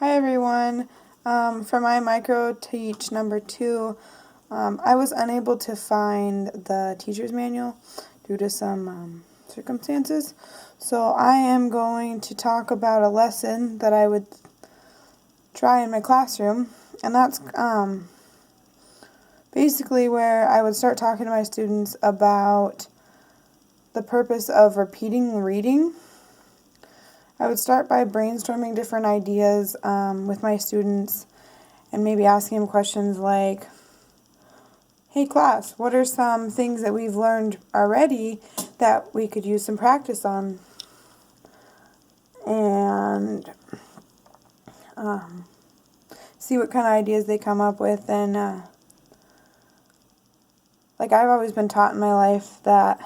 Hi everyone. For my micro teach number 2, I was unable to find the teacher's manual due to some circumstances. So I am going to talk about a lesson that I would try in my classroom, and that's basically where I would start talking to my students about the purpose of repeating reading. I would start by brainstorming different ideas with my students and maybe asking them questions like, hey class, what are some things that we've learned already that we could use some practice on? And see what kind of ideas they come up with. And like I've always been taught in my life that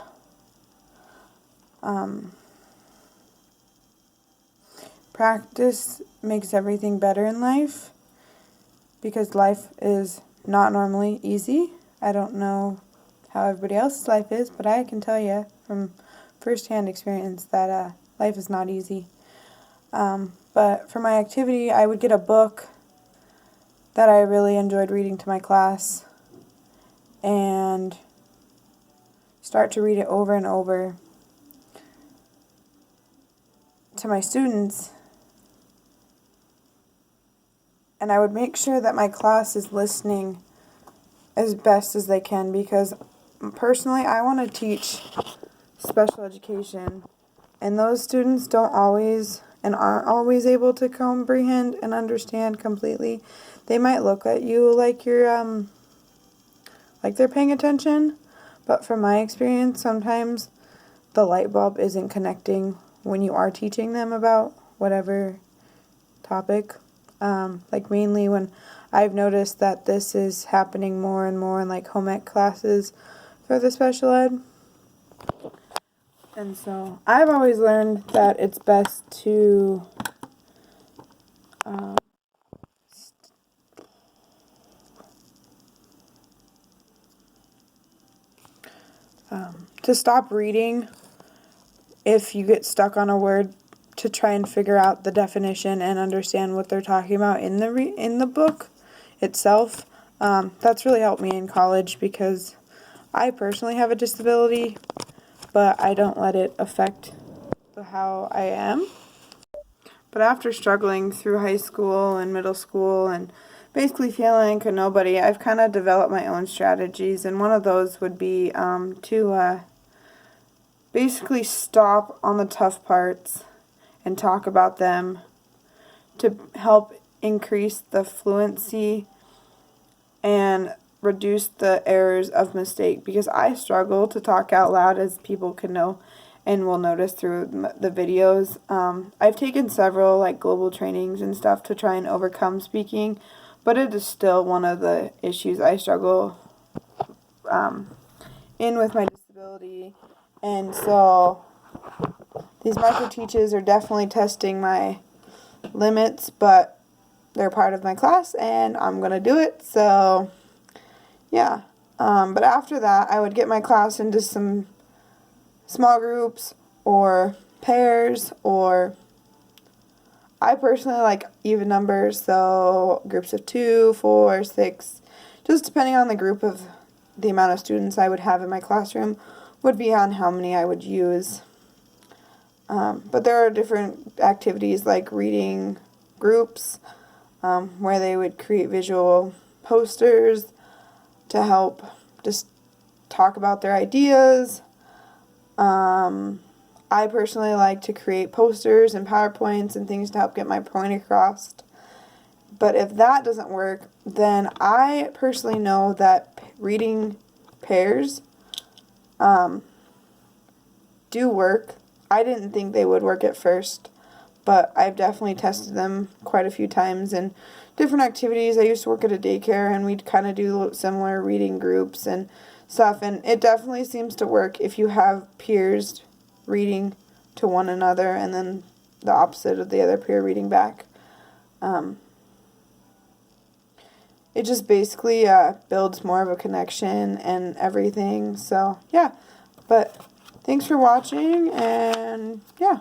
practice makes everything better in life, because life is not normally easy. I don't know how everybody else's life is, but I can tell you from first-hand experience that life is not easy. But for my activity, I would get a book that I really enjoyed reading to my class and start to read it over and over to my students. And I would make sure that my class is listening as best as they can, because personally I want to teach special education, and those students don't always and aren't always able to comprehend and understand completely. They might look at you like you're like they're paying attention, but from my experience, sometimes the light bulb isn't connecting when you are teaching them about whatever topic. Like mainly when I've noticed that this is happening more and more in like home ec classes for the special ed. And so I've always learned that it's best to stop reading if you get stuck on a word, to try and figure out the definition and understand what they're talking about in the book itself. That's really helped me in college, because I personally have a disability, but I don't let it affect how I am. But after struggling through high school and middle school and basically feeling like a nobody, I've kind of developed my own strategies, and one of those would be to basically stop on the tough parts and talk about them to help increase the fluency and reduce the errors of mistake, because I struggle to talk out loud, as people can know and will notice through the videos. I've taken several like global trainings and stuff to try and overcome speaking, but it is still one of the issues I struggle in with my disability. And so these micro teaches are definitely testing my limits, but they're part of my class and I'm going to do it. So yeah. But after that, I would get my class into some small groups or pairs, or I personally like even numbers, so groups of 2, 4, 6, just depending on the group of the amount of students I would have in my classroom would be on how many I would use. But there are different activities like reading groups, where they would create visual posters to help just talk about their ideas. I personally like to create posters and PowerPoints and things to help get my point across. But if that doesn't work, then I personally know that reading pairs do work. I didn't think they would work at first, but I've definitely tested them quite a few times in different activities. I used to work at a daycare, and we'd kind of do similar reading groups and stuff, and it definitely seems to work if you have peers reading to one another and then the opposite of the other peer reading back. It just basically builds more of a connection and everything. So yeah, but thanks for watching, and yeah.